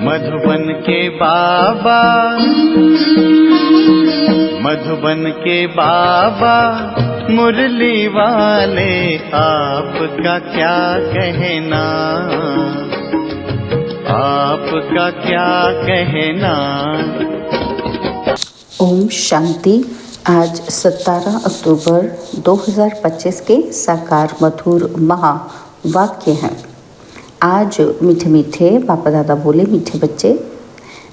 मधुबन के बाबा, मधुबन के बाबा मुरली वाले, आपका क्या कहना, आपका क्या कहना। ओम शांति। आज 17 अक्टूबर 2025 के साकार मधुर महावाक्य हैं। आज मीठे मीठे बापा दादा बोले, मीठे बच्चे,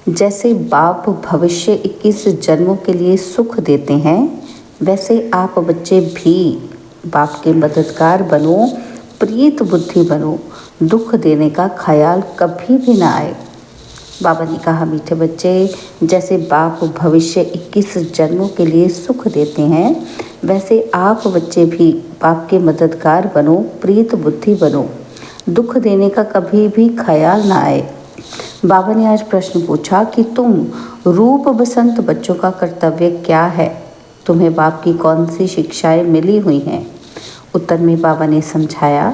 जैसे बाप भविष्य 21 जन्मों के लिए सुख देते हैं, वैसे आप बच्चे भी बाप के मददगार बनो, प्रीत बुद्धि बनो, दुख देने का ख्याल कभी भी ना आए। बाबा ने कहा, मीठे बच्चे, जैसे बाप भविष्य 21 जन्मों के लिए सुख देते हैं, वैसे आप बच्चे भी बाप के मददगार बनो, प्रीत बुद्धि बनो, दुख देने का कभी भी ख्याल ना आए। बाबा ने आज प्रश्न पूछा कि तुम रूप बसंत बच्चों का कर्तव्य क्या है, तुम्हें बाप की कौन सी शिक्षाएं मिली हुई हैं। उत्तर में बाबा ने समझाया,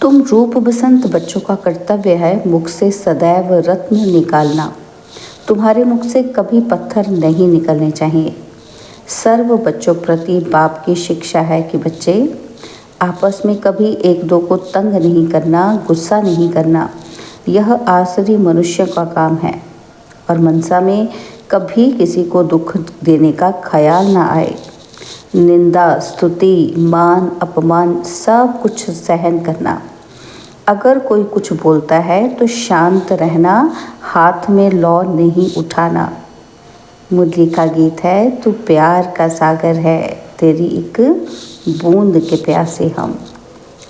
तुम रूप बसंत बच्चों का कर्तव्य है मुख से सदैव रत्न निकालना। तुम्हारे मुख से कभी पत्थर नहीं निकलने चाहिए। सर्व बच्चों प्रति बाप की शिक्षा है कि बच्चे आपस में कभी एक दो को तंग नहीं करना, गुस्सा नहीं करना। यह आसरी मनुष्य का काम है। और मनसा में कभी किसी को दुख देने का ख्याल ना आए। निंदा, स्तुति, मान, अपमान सब कुछ सहन करना। अगर कोई कुछ बोलता है तो शांत रहना, हाथ में लौ नहीं उठाना। मुरली का गीत है, तू प्यार का सागर है, तेरी एक बूंद के प्यासे हम।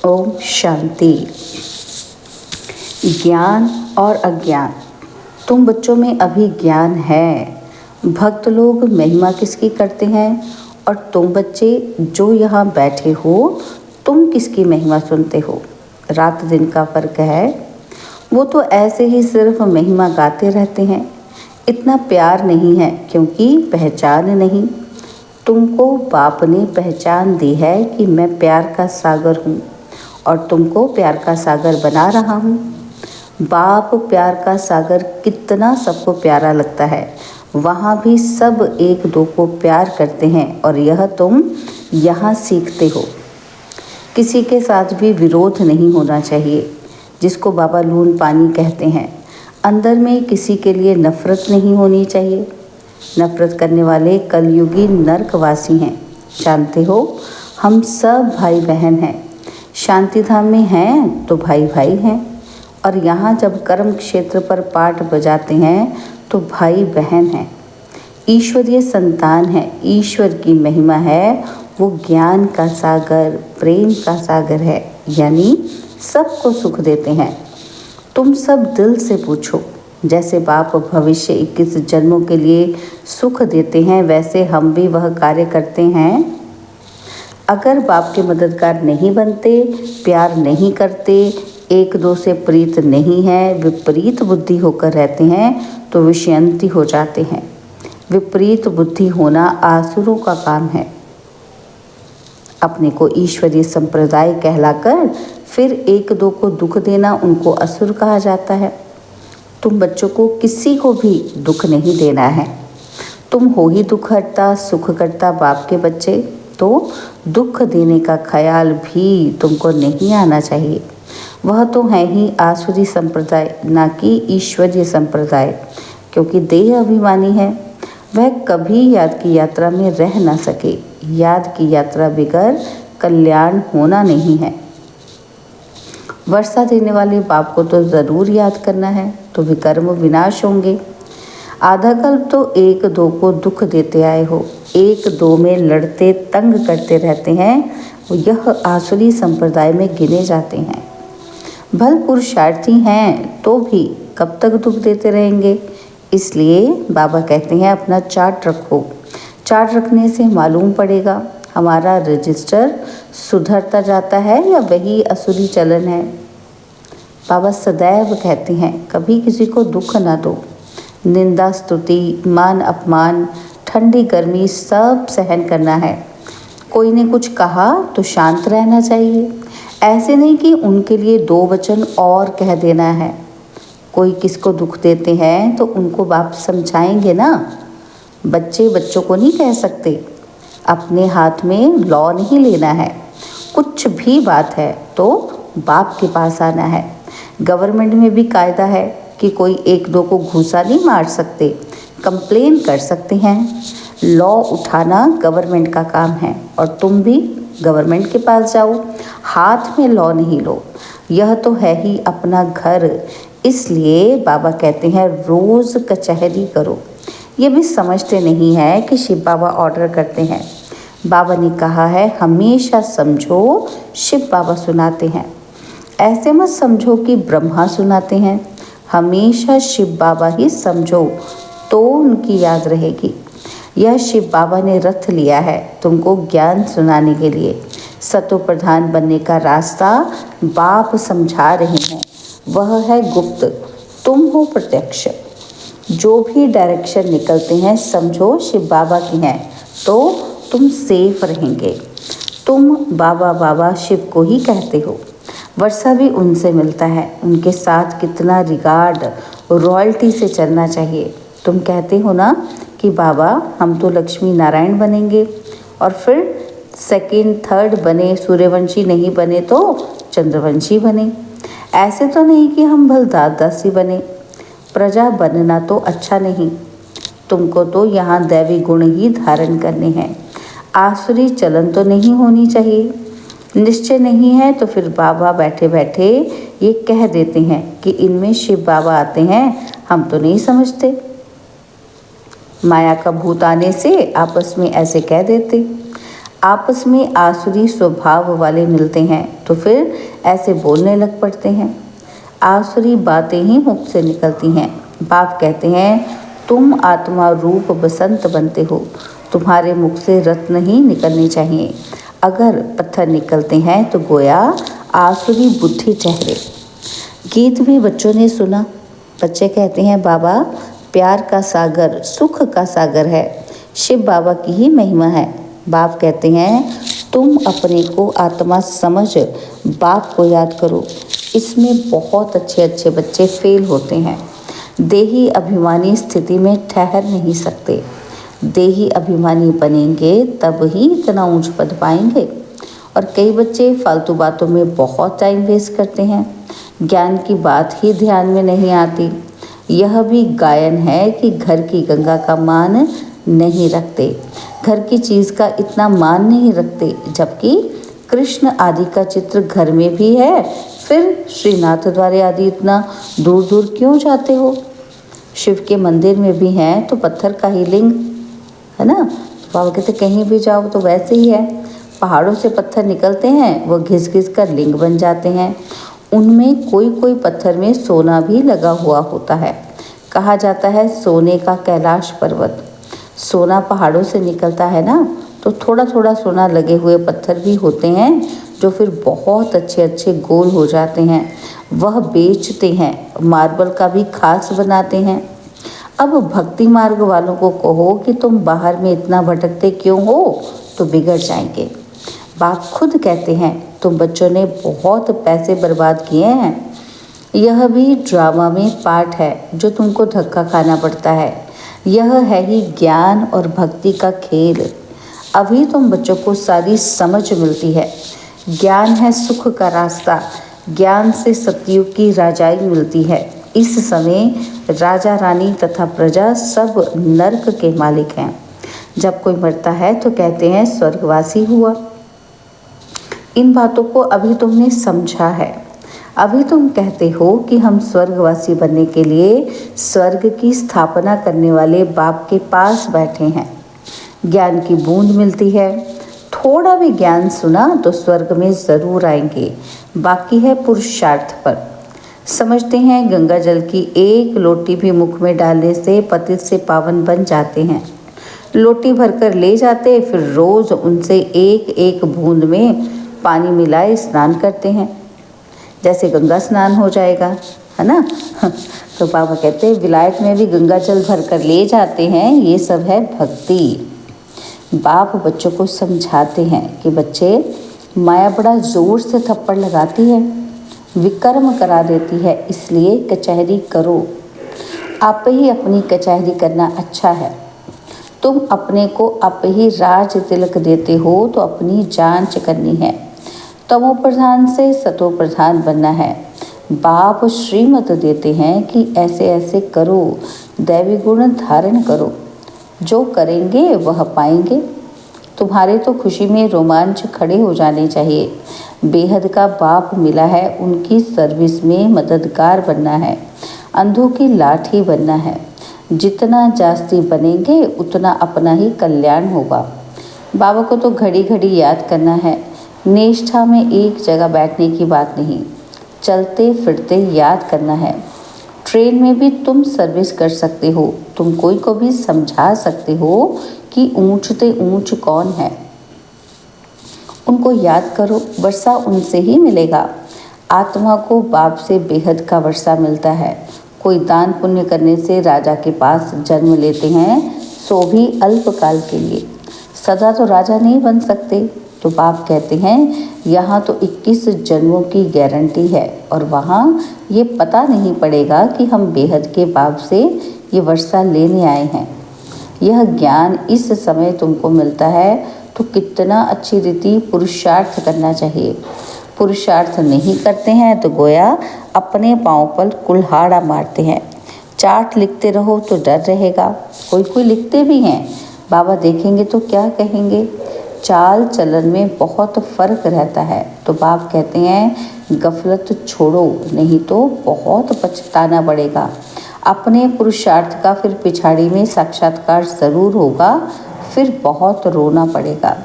ओम शांति। ज्ञान और अज्ञान। तुम बच्चों में अभी ज्ञान है। भक्त लोग महिमा किसकी करते हैं, और तुम बच्चे जो यहाँ बैठे हो, तुम किसकी महिमा सुनते हो। रात दिन का फर्क है। वो तो ऐसे ही सिर्फ महिमा गाते रहते हैं। इतना प्यार नहीं है क्योंकि पहचान नहीं। तुमको बाप ने पहचान दी है कि मैं प्यार का सागर हूँ और तुमको प्यार का सागर बना रहा हूँ। बाप प्यार का सागर कितना सबको प्यारा लगता है। वहाँ भी सब एक दो को प्यार करते हैं और यह तुम यहाँ सीखते हो। किसी के साथ भी विरोध नहीं होना चाहिए, जिसको बाबा लून पानी कहते हैं। अंदर में किसी के लिए नफ़रत नहीं होनी चाहिए। नफ़रत करने वाले कलयुगी नरकवासी हैं। जानते हो, हम सब भाई बहन हैं। शांति धाम में हैं तो भाई भाई हैं, और यहाँ जब कर्म क्षेत्र पर पाठ बजाते हैं तो भाई बहन हैं। ईश्वरीय संतान है, ईश्वर की महिमा है। वो ज्ञान का सागर, प्रेम का सागर है, यानी सबको सुख देते हैं। तुम सब दिल से पूछो, जैसे बाप भविष्य 21 जन्मों के लिए सुख देते हैं, वैसे हम भी वह कार्य करते हैं। अगर बाप के मददगार नहीं बनते, प्यार नहीं करते, एक दो से प्रीत नहीं है, विपरीत बुद्धि होकर रहते हैं, तो विषयंती हो जाते हैं। विपरीत बुद्धि होना आसुरों का काम है। अपने को ईश्वरीय संप्रदाय कहलाकर फिर एक दो को दुख देना, उनको असुर कहा जाता है। तुम बच्चों को किसी को भी दुख नहीं देना है। तुम हो ही दुख हरता, सुख करता बाप के बच्चे, तो दुख देने का ख्याल भी तुमको नहीं आना चाहिए। वह तो है ही आसुरी संप्रदाय, ना कि ईश्वरीय संप्रदाय, क्योंकि देह अभिमानी है। वह कभी याद की यात्रा में रह ना सके। याद की यात्रा बिगड़ कल्याण होना नहीं है। वर्षा देने वाले बाप को तो ज़रूर याद करना है, तो विकर्म विनाश होंगे। आधा कल्प तो एक दो को दुख देते आए हो, एक दो में लड़ते तंग करते रहते हैं, यह आसुरी संप्रदाय में गिने जाते हैं। भल पुरुषार्थी हैं तो भी कब तक दुख देते रहेंगे। इसलिए बाबा कहते हैं, अपना चार्ट रखो। चार्ट रखने से मालूम पड़ेगा हमारा रजिस्टर सुधरता जाता है या वही असुरी चलन है। बाबा सदैव कहते हैं, कभी किसी को दुख ना दो। निंदा, स्तुति, मान, अपमान, ठंडी गर्मी सब सहन करना है। कोई ने कुछ कहा तो शांत रहना चाहिए। ऐसे नहीं कि उनके लिए दो वचन और कह देना है। कोई किसको दुख देते हैं तो उनको बाप समझाएंगे ना। बच्चे बच्चों को नहीं कह सकते। अपने हाथ में लॉ नहीं लेना है। कुछ भी बात है तो बाप के पास आना है। गवर्नमेंट में भी कायदा है कि कोई एक दो को घूसा नहीं मार सकते, कंप्लेन कर सकते हैं। लॉ उठाना गवर्नमेंट का काम है और तुम भी गवर्नमेंट के पास जाओ। हाथ में लॉ नहीं लो। यह तो है ही अपना घर। इसलिए बाबा कहते हैं रोज़ कचहरी करो। ये भी समझते नहीं है कि शिव बाबा ऑर्डर करते हैं। बाबा ने कहा है हमेशा समझो शिव बाबा सुनाते हैं। ऐसे मत समझो कि ब्रह्मा सुनाते हैं। हमेशा शिव बाबा ही समझो तो उनकी याद रहेगी। यह शिव बाबा ने रथ लिया है तुमको ज्ञान सुनाने के लिए। सतो प्रधान बनने का रास्ता बाप समझा रहे हैं। वह है गुप्त, तुम हो प्रत्यक्ष। जो भी डायरेक्शन निकलते हैं समझो शिव बाबा की हैं तो तुम सेफ रहेंगे। तुम बाबा बाबा शिव को ही कहते हो। वर्षा भी उनसे मिलता है। उनके साथ कितना रिगार्ड, रॉयल्टी से चलना चाहिए। तुम कहते हो ना कि बाबा हम तो लक्ष्मी नारायण बनेंगे और फिर सेकंड थर्ड बने, सूर्यवंशी नहीं बने तो चंद्रवंशी बने। ऐसे तो नहीं कि हम भलदासी बने। प्रजा बनना तो अच्छा नहीं। तुमको तो यहाँ दैवी गुण ही धारण करने हैं। आसुरी चलन तो नहीं होनी चाहिए। निश्चय नहीं है तो फिर बाबा बैठे बैठे ये कह देते हैं कि इनमें शिव बाबा आते हैं, हम तो नहीं समझते। माया का भूत आने से आपस में ऐसे कह देते। आपस में आसुरी स्वभाव वाले मिलते हैं तो फिर ऐसे बोलने लग पड़ते हैं। आसुरी बातें ही मुख से निकलती हैं। बाप कहते हैं तुम आत्मा रूप बसंत बनते हो। तुम्हारे मुख से रत्न ही निकलने चाहिए। अगर पत्थर निकलते हैं तो गोया आसुरी बुद्धि ठहरे। गीत भी बच्चों ने सुना। बच्चे कहते हैं बाबा प्यार का सागर सुख का सागर है। शिव बाबा की ही महिमा है। बाप कहते हैं तुम अपने को आत्मा समझ बाप को याद करो। इसमें बहुत अच्छे अच्छे बच्चे फेल होते हैं। देही अभिमानी स्थिति में ठहर नहीं सकते। देही अभिमानी बनेंगे तब ही इतना ऊंच पद पाएंगे। और कई बच्चे फालतू बातों में बहुत टाइम वेस्ट करते हैं। ज्ञान की बात ही ध्यान में नहीं आती। यह भी गायन है कि घर की गंगा का मान नहीं रखते, घर की चीज़ का इतना मान नहीं रखते, जबकि कृष्ण आदि का चित्र घर में भी है। फिर श्रीनाथ द्वारे आदि इतना दूर दूर क्यों जाते हो? शिव के मंदिर में भी हैं तो पत्थर का ही लिंग है ना। तो बाबा कहते कहीं भी जाओ तो वैसे ही है। पहाड़ों से पत्थर निकलते हैं, वो घिस घिस कर लिंग बन जाते हैं। उनमें कोई कोई पत्थर में सोना भी लगा हुआ होता है। कहा जाता है सोने का कैलाश पर्वत। सोना पहाड़ों से निकलता है ना, तो थोड़ा थोड़ा सोना लगे हुए पत्थर भी होते हैं जो फिर बहुत अच्छे अच्छे गोल हो जाते हैं। वह बेचते हैं, मार्बल का भी खास बनाते हैं। अब भक्ति मार्ग वालों को कहो कि तुम बाहर में इतना भटकते क्यों हो, तो बिगड़ जाएंगे। बाप खुद कहते हैं तुम बच्चों ने बहुत पैसे बर्बाद किए हैं। यह भी ड्रामा में पार्ट है जो तुमको धक्का खाना पड़ता है। यह है ही ज्ञान और भक्ति का खेल। अभी तुम बच्चों को सारी समझ मिलती है। ज्ञान है सुख का रास्ता। ज्ञान से सतयुग की राजाई मिलती है। इस समय राजा रानी तथा प्रजा सब नर्क के मालिक हैं। जब कोई मरता है तो कहते हैं स्वर्गवासी हुआ। इन बातों को अभी तुमने समझा है। अभी तुम कहते हो कि हम स्वर्गवासी बनने के लिए स्वर्ग की स्थापना करने वाले बाप के पास बैठे हैं। ज्ञान की बूंद मिलती है। थोड़ा भी ज्ञान सुना तो स्वर्ग में ज़रूर आएंगे। बाकी है पुरुषार्थ पर। समझते हैं गंगा जल की एक लोटी भी मुख में डालने से पतित से पावन बन जाते हैं। लोटी भरकर ले जाते, फिर रोज़ उनसे एक एक बूंद में पानी मिलाए स्नान करते हैं, जैसे गंगा स्नान हो जाएगा, है ना। तो बाबा कहते हैं विलायत में भी गंगा जल भरकर ले जाते हैं। ये सब है भक्ति। बाप बच्चों को समझाते हैं कि बच्चे माया बड़ा ज़ोर से थप्पड़ लगाती है। विकर्म करा देती है, इसलिए कचहरी करो। आप ही अपनी कचहरी करना अच्छा है। तुम अपने को आप ही राज तिलक देते हो तो अपनी जांच करनी है। तमो प्रधान से सतो प्रधान बनना है। बाप श्रीमत देते हैं कि ऐसे ऐसे करो, दैवी गुण धारण करो, जो करेंगे वह पाएंगे। तुम्हारे तो खुशी में रोमांच खड़े हो जाने चाहिए। बेहद का बाप मिला है, उनकी सर्विस में मददगार बनना है, अंधों की लाठी बनना है। जितना जास्ती बनेंगे उतना अपना ही कल्याण होगा। बाबा को तो घड़ी घड़ी याद करना है। निष्ठा में एक जगह बैठने की बात नहीं, चलते फिरते याद करना है। ट्रेन में भी तुम सर्विस कर सकते हो। तुम कोई को भी समझा सकते हो कि ऊंचते ऊंच कौन है। उनको याद करो, वर्षा उनसे ही मिलेगा। आत्मा को बाप से बेहद का वर्षा मिलता है। कोई दान पुण्य करने से राजा के पास जन्म लेते हैं, सो भी अल्पकाल के लिए। सदा तो राजा नहीं बन सकते। तो बाप कहते हैं यहाँ तो 21 जन्मों की गारंटी है और वहाँ ये पता नहीं पड़ेगा कि हम बेहद के बाप से ये वर्षा लेने आए हैं। यह ज्ञान इस समय तुमको मिलता है तो कितना अच्छी रीति पुरुषार्थ करना चाहिए। पुरुषार्थ नहीं करते हैं तो गोया अपने पाँव पर कुल्हाड़ा मारते हैं। चार्ट लिखते रहो तो डर रहेगा। कोई कोई लिखते भी हैं, बाबा देखेंगे तो क्या कहेंगे। चाल चलन में बहुत फर्क रहता है। तो बाप कहते हैं गफलत छोड़ो, नहीं तो बहुत पछताना पड़ेगा। अपने पुरुषार्थ का फिर पिछाड़ी में साक्षात्कार ज़रूर होगा, फिर बहुत रोना पड़ेगा।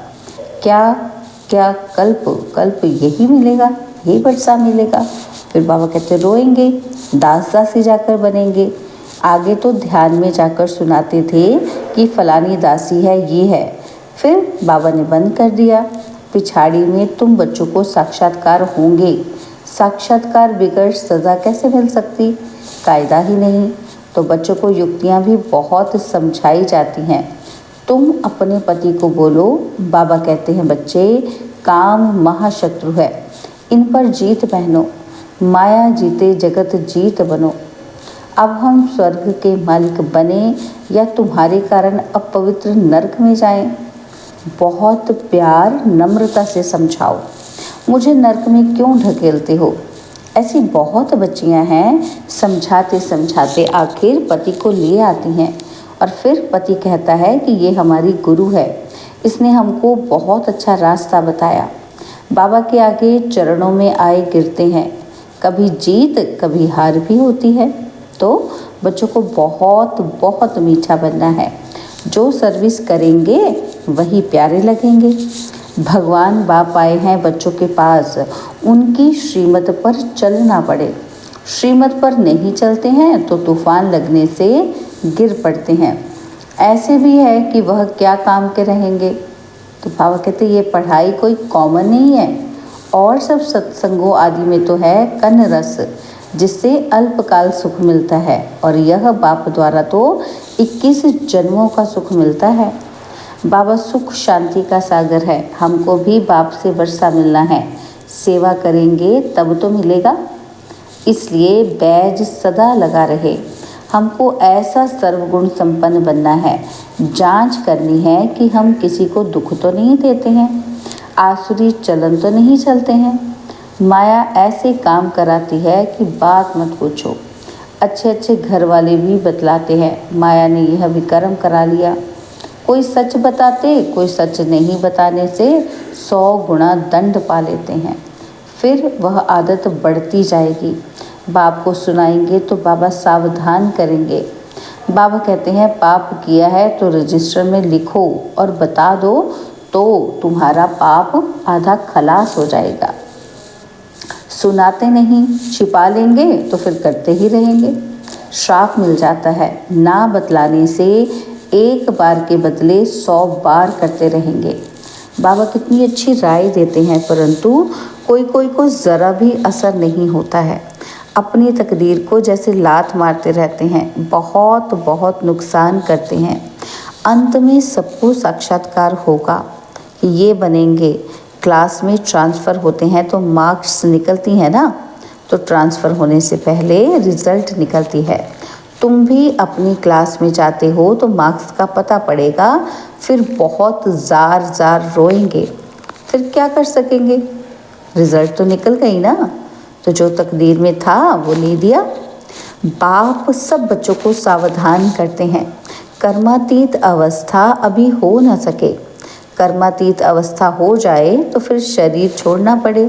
क्या क्या कल्प कल्प यही मिलेगा, यही वर्षा मिलेगा। फिर बाबा कहते रोएंगे, दास दासी जाकर बनेंगे। आगे तो ध्यान में जाकर सुनाते थे कि फलानी दासी है, ये है। फिर बाबा ने बंद कर दिया। पिछाड़ी में तुम बच्चों को साक्षात्कार होंगे। साक्षात्कार बिगड़ सज़ा कैसे मिल सकती, कायदा ही नहीं। तो बच्चों को युक्तियाँ भी बहुत समझाई जाती हैं। तुम अपने पति को बोलो, बाबा कहते हैं बच्चे काम महाशत्रु है, इन पर जीत पहनो, माया जीते जगत जीत बनो। अब हम स्वर्ग के मालिक बने या तुम्हारे कारण अपवित्र नरक में जाएं। बहुत प्यार नम्रता से समझाओ, मुझे नरक में क्यों ढकेलते हो। ऐसी बहुत बच्चियां हैं, समझाते समझाते आखिर पति को ले आती हैं और फिर पति कहता है कि ये हमारी गुरु है, इसने हमको बहुत अच्छा रास्ता बताया। बाबा के आगे चरणों में आए गिरते हैं। कभी जीत कभी हार भी होती है। तो बच्चों को बहुत बहुत मीठा बनना है। जो सर्विस करेंगे वही प्यारे लगेंगे। भगवान बाप आए हैं बच्चों के पास, उनकी श्रीमत पर चलना पड़े। श्रीमत पर नहीं चलते हैं तो तूफान लगने से गिर पड़ते हैं। ऐसे भी है कि वह क्या काम के रहेंगे। तो बाबा कहते ये पढ़ाई कोई कॉमन नहीं है, और सब सत्संगों आदि में तो है कन रस, जिससे अल्पकाल सुख मिलता है। और यह बाप द्वारा तो 21 जन्मों का सुख मिलता है। बाबा सुख शांति का सागर है। हमको भी बाप से वर्षा मिलना है। सेवा करेंगे तब तो मिलेगा, इसलिए बैज सदा लगा रहे। हमको ऐसा सर्वगुण संपन्न बनना है। जांच करनी है कि हम किसी को दुख तो नहीं देते हैं, आसुरी चलन तो नहीं चलते हैं। माया ऐसे काम कराती है कि बात मत पूछो। अच्छे अच्छे घर वाले भी बतलाते हैं माया ने यह विकर्म करा लिया। कोई सच बताते, कोई सच नहीं बताने से 100 गुना दंड पा लेते हैं। फिर वह आदत बढ़ती जाएगी। बाप को सुनाएंगे तो बाबा सावधान करेंगे। बाबा कहते हैं पाप किया है तो रजिस्टर में लिखो और बता दो, तो तुम्हारा पाप आधा खलास हो जाएगा। सुनाते नहीं, छिपा लेंगे तो फिर करते ही रहेंगे। श्राप मिल जाता है। ना बतलाने से एक बार के बदले 100 बार करते रहेंगे। बाबा कितनी अच्छी राय देते हैं, परंतु कोई कोई को ज़रा भी असर नहीं होता है। अपनी तकदीर को जैसे लात मारते रहते हैं, बहुत बहुत नुकसान करते हैं। अंत में सबको साक्षात्कार होगा कि ये बनेंगे। क्लास में ट्रांसफ़र होते हैं तो मार्क्स निकलती हैं ना, तो ट्रांसफ़र होने से पहले रिज़ल्ट निकलती है। तुम भी अपनी क्लास में जाते हो तो मार्क्स का पता पड़ेगा, फिर बहुत ज़ार ज़ार रोएंगे, फिर क्या कर सकेंगे? रिज़ल्ट तो निकल गई ना, तो जो तकदीर में था वो ले दिया। बाप सब बच्चों को सावधान करते हैं, कर्मातीत अवस्था अभी हो न सके। कर्मातीत अवस्था हो जाए तो फिर शरीर छोड़ना पड़े।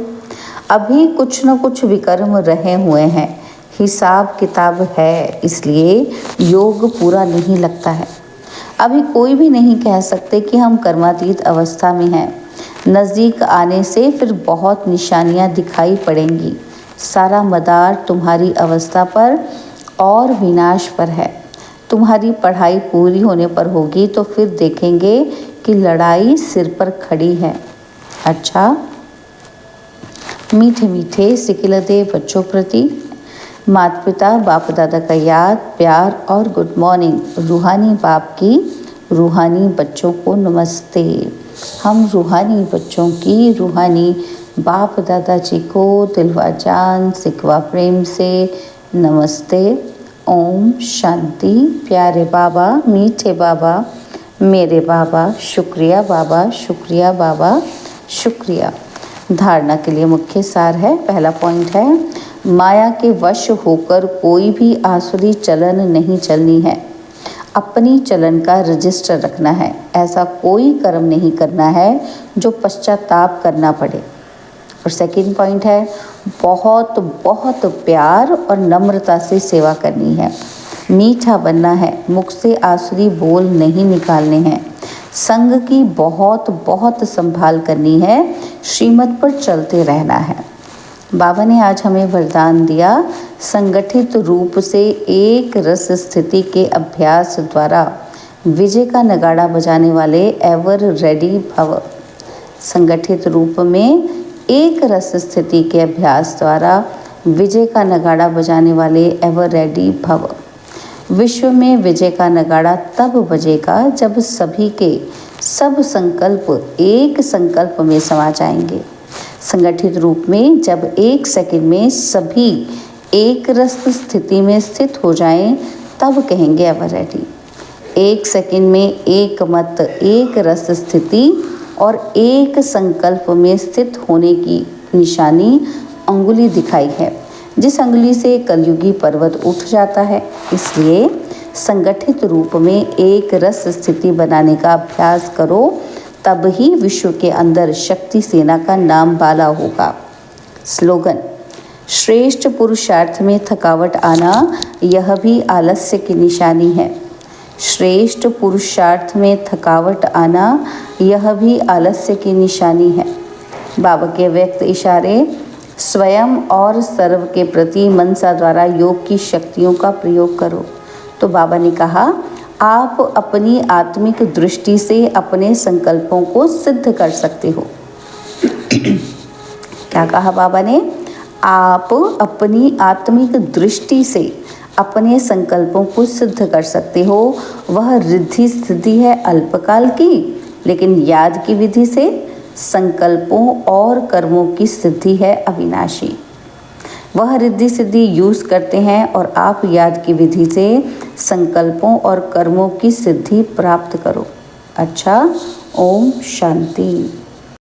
अभी कुछ न कुछ विकर्म रहे हुए हैं, हिसाब किताब है, इसलिए योग पूरा नहीं लगता है। अभी कोई भी नहीं कह सकते कि हम कर्मातीत अवस्था में हैं। नज़दीक आने से फिर बहुत निशानियां दिखाई पड़ेंगी। सारा मदार तुम्हारी अवस्था पर और विनाश पर है। तुम्हारी पढ़ाई पूरी होने पर होगी तो फिर देखेंगे कि लड़ाई सिर पर खड़ी है। अच्छा, मीठे मीठे सिकिलदे बच्चों प्रति माता पिता बाप दादा का याद, प्यार और गुड मॉर्निंग। रूहानी बाप की रूहानी बच्चों को नमस्ते। हम रूहानी बच्चों की रूहानी बाप दादा जी को दिलवा जान सिकवा प्रेम से नमस्ते। ओम शांति। प्यारे बाबा, मीठे बाबा, मेरे बाबा, शुक्रिया बाबा, शुक्रिया बाबा, शुक्रिया। धारणा के लिए मुख्य सार है। पहला पॉइंट है, माया के वश होकर कोई भी आसुरी चलन नहीं चलनी है। अपनी चलन का रजिस्टर रखना है। ऐसा कोई कर्म नहीं करना है जो पश्चाताप करना पड़े। और सेकंड पॉइंट है, बहुत बहुत प्यार और नम्रता से सेवा करनी है। मीठा बनना है, मुख से आसुरी बोल नहीं निकालने हैं। संग की बहुत बहुत संभाल करनी है, श्रीमत पर चलते रहना है। बाबा ने आज हमें वरदान दिया, संगठित रूप से एक रस स्थिति के अभ्यास द्वारा विजय का नगाड़ा बजाने वाले एवर रेडी भव। संगठित रूप में एक रस स्थिति के अभ्यास द्वारा विजय का नगाड़ा बजाने वाले एवर रेडी भव। विश्व में विजय का नगाड़ा तब बजेगा जब सभी के सब संकल्प एक संकल्प में समा जाएंगे। संगठित रूप में जब एक सेकंड में सभी एक रस स्थिति में स्थित हो जाएं, तब कहेंगे एवर रेडी। एक सेकंड में एक मत, एक रस स्थिति और एक संकल्प में स्थित होने की निशानी अंगुली दिखाई है, जिस अंगुली से कलयुगी पर्वत उठ जाता है। इसलिए संगठित रूप में एक रस स्थिति बनाने का अभ्यास करो, तब ही विश्व के अंदर शक्ति सेना का नाम बाला होगा। स्लोगन, श्रेष्ठ पुरुषार्थ में थकावट आना यह भी आलस्य की निशानी है। श्रेष्ठ पुरुषार्थ में थकावट आना यह भी आलस्य की निशानी है। बाबा के व्यक्त इशारे, स्वयं और सर्व के प्रति मनसा द्वारा योग की शक्तियों का प्रयोग करो। तो बाबा ने कहा, आप अपनी आत्मिक दृष्टि से अपने संकल्पों को सिद्ध कर सकते हो। क्या कहा बाबा ने? आप अपनी आत्मिक दृष्टि से अपने संकल्पों को सिद्ध कर सकते हो। वह रिद्धि सिद्धि है अल्पकाल की, लेकिन याद की विधि से संकल्पों और कर्मों की सिद्धि है अविनाशी। वह रिद्धि सिद्धि यूज़ करते हैं और आप याद की विधि से संकल्पों और कर्मों की सिद्धि प्राप्त करो। अच्छा, ओम शांति।